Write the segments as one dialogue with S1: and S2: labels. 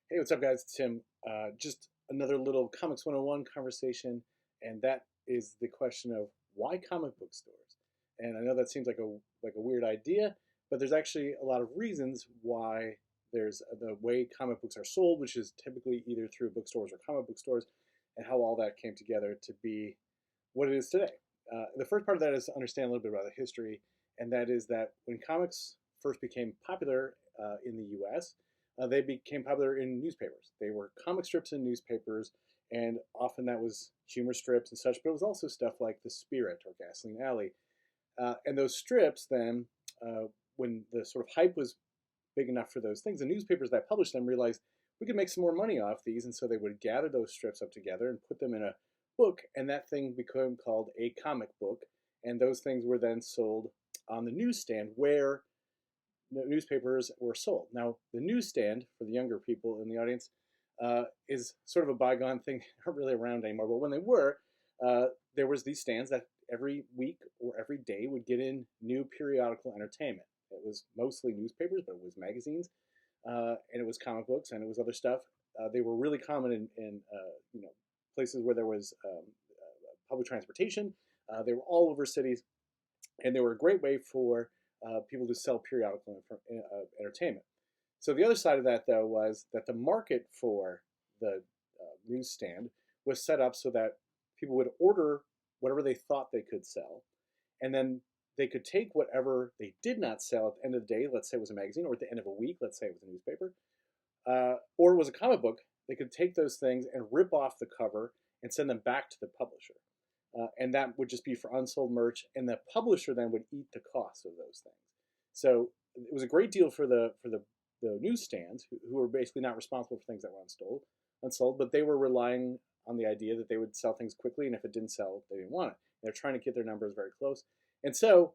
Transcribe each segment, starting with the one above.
S1: Hey, what's up, guys? It's Tim. Just another little Comics 101 conversation, and that is the question of why comic book stores. And I know that seems like a weird idea, but there's actually a lot of reasons why there's the way comic books are sold, which is typically either through bookstores or comic book stores, and how all that came together to be what it is today. The first part of that is to understand a little bit about the history, and that is that when comics first became popular in the U.S., they became popular in newspapers. They were comic strips in newspapers, and often that was humor strips and such, but it was also stuff like The Spirit or Gasoline Alley. And those strips then, when the sort of hype was big enough for those things, the newspapers that published them realized we could make some more money off these, and so they would gather those strips up together and put them in a book, and that thing became called a comic book, and those things were then sold on the newsstand where newspapers were sold. Now, the newsstand, for the younger people in the audience, is sort of a bygone thing. They're not really around anymore, but when they were, there was these stands that every week or every day would get in new periodical entertainment. It was mostly newspapers, but it was magazines, and it was comic books, and it was other stuff. They were really common in places where there was public transportation. They were all over cities, and they were a great way for people to sell periodical entertainment. So the other side of that, though, was that the market for the newsstand was set up so that people would order whatever they thought they could sell, and then they could take whatever they did not sell at the end of the day. Let's say it was a magazine, or at the end of a week, let's say it was a newspaper, or it was a comic book. They could take those things and rip off the cover and send them back to the publisher. And that would just be for unsold merch, and the publisher then would eat the cost of those things. So it was a great deal for the newsstands who were basically not responsible for things that were unsold, but they were relying on the idea that they would sell things quickly, and if it didn't sell, they didn't want it. They're trying to get their numbers very close, and so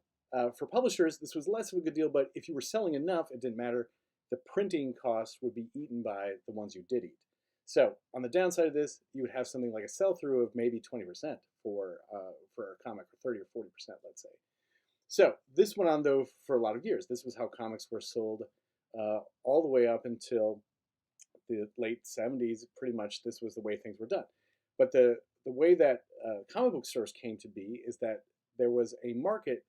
S1: for publishers, this was less of a good deal. But if you were selling enough, it didn't matter. The printing costs would be eaten by the ones you did eat. So on the downside of this, you would have something like a sell-through of maybe 20% for a comic, or 30 or 40%, let's say. So this went on though for a lot of years. This was how comics were sold all the way up until the late 70s. Pretty much, this was the way things were done. But the way that comic book stores came to be is that there was a market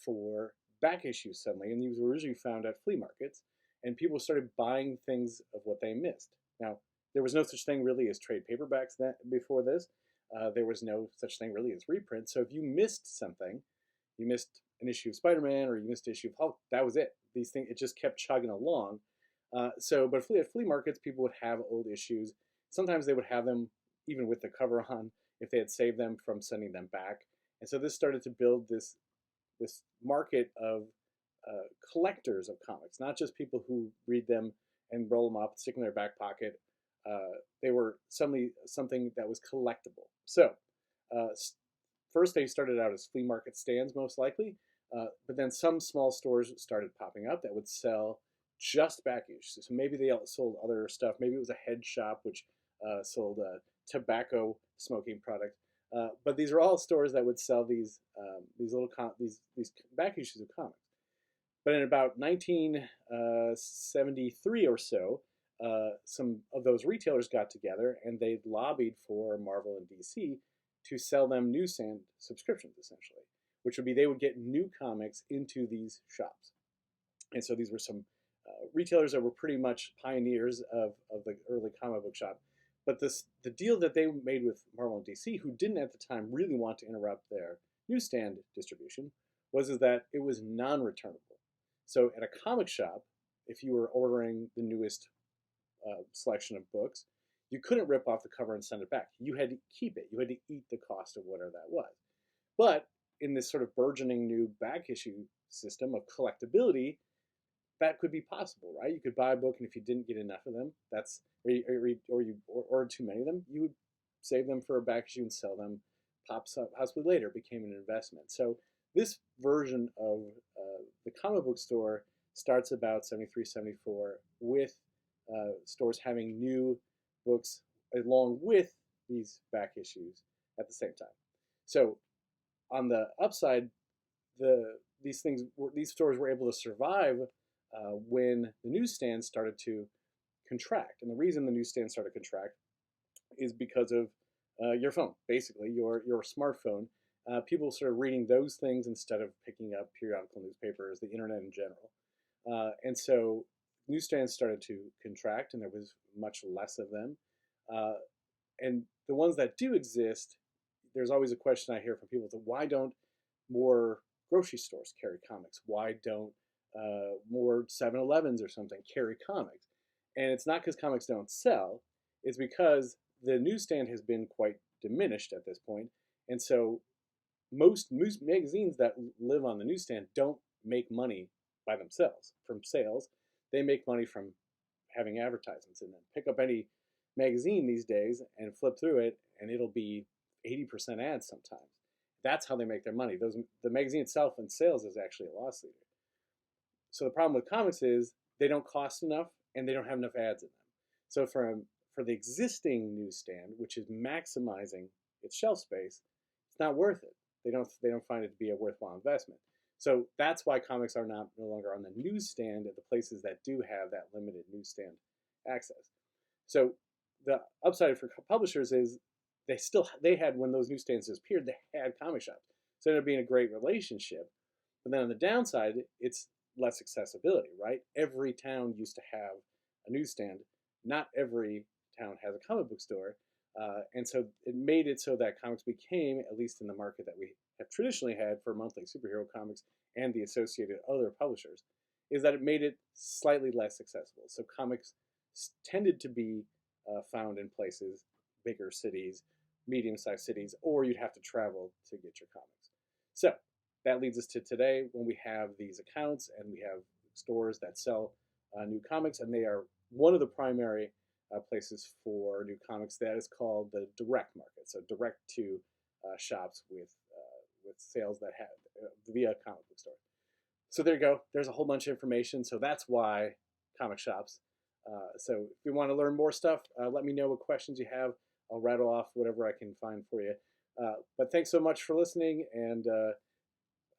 S1: for back issues suddenly, and these were originally found at flea markets, and people started buying things of what they missed. Now, there was no such thing really as trade paperbacks before this. There was no such thing really as reprints. So if you missed something, you missed an issue of Spider-Man or you missed an issue of Hulk, that was it. These things, it just kept chugging along. But at flea markets, people would have old issues. Sometimes they would have them even with the cover on if they had saved them from sending them back. And so this started to build this market of collectors of comics, not just people who read them and roll them up, stick them in their back pocket. They were suddenly something that was collectible. So uh, first they started out as flea market stands, most likely, but then some small stores started popping up that would sell just back issues. So maybe they sold other stuff. Maybe it was a head shop which sold tobacco smoking product. But these are all stores that would sell these little these back issues of comics. But in about 1973 or so, some of those retailers got together and they lobbied for Marvel and DC to sell them newsstand subscriptions, essentially, which would be they would get new comics into these shops. And so these were some retailers that were pretty much pioneers of the early comic book shop. But the deal that they made with Marvel and DC, who didn't at the time really want to interrupt their newsstand distribution, is that it was non-returnable. So at a comic shop, if you were ordering the newest selection of books, you couldn't rip off the cover and send it back. You had to keep it. You had to eat the cost of whatever that was. But in this sort of burgeoning new back issue system of collectability, that could be possible, right? You could buy a book, and if you didn't get enough of them, or you ordered too many of them, you would save them for a back issue and sell them possibly later. It became an investment. So this version of the comic book store starts about 73, 74 with stores having new books along with these back issues at the same time. So on the upside, these stores were able to survive when the newsstands started to contract. And the reason the newsstands started to contract is because of your phone, basically your smartphone. People started reading those things instead of picking up periodical newspapers, the internet in general. And so newsstands started to contract, and there was much less of them. Uh, and the ones that do exist, there's always a question I hear from people: why don't more grocery stores carry comics? Why don't more 7-Elevens or something carry comics? And it's not because comics don't sell; it's because the newsstand has been quite diminished at this point, and so most news magazines that live on the newsstand don't make money by themselves from sales. They make money from having advertisements in them. Pick up any magazine these days and flip through it, and it'll be 80% ads sometimes. That's how they make their money. The magazine itself in sales is actually a loss leader. So the problem with comics is they don't cost enough and they don't have enough ads in them. So for the existing newsstand, which is maximizing its shelf space, it's not worth it. They don't find it to be a worthwhile investment. So that's why comics are no longer on the newsstand at the places that do have that limited newsstand access. So the upside for publishers is they had, when those newsstands disappeared, they had comic shops. So it ended up being a great relationship. But then on the downside, it's less accessibility, right? Every town used to have a newsstand. Not every town has a comic book store. And so it made it so that comics became, at least in the market that we have traditionally had for monthly superhero comics and the associated other publishers, is that it made it slightly less accessible. So comics tended to be found in places, bigger cities, medium-sized cities, or you'd have to travel to get your comics. So that leads us to today, when we have these accounts and we have stores that sell new comics, and they are one of the primary places for new comics. That is called the direct market, so direct to shops with sales that have via comic book store. So there you go. There's a whole bunch of information. So that's why comic shops. So if you want to learn more stuff, let me know what questions you have. I'll rattle off whatever I can find for you. But thanks so much for listening, and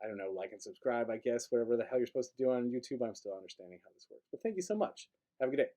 S1: I don't know, like and subscribe, I guess, whatever the hell you're supposed to do on YouTube. I'm still understanding how this works. But thank you so much. Have a good day.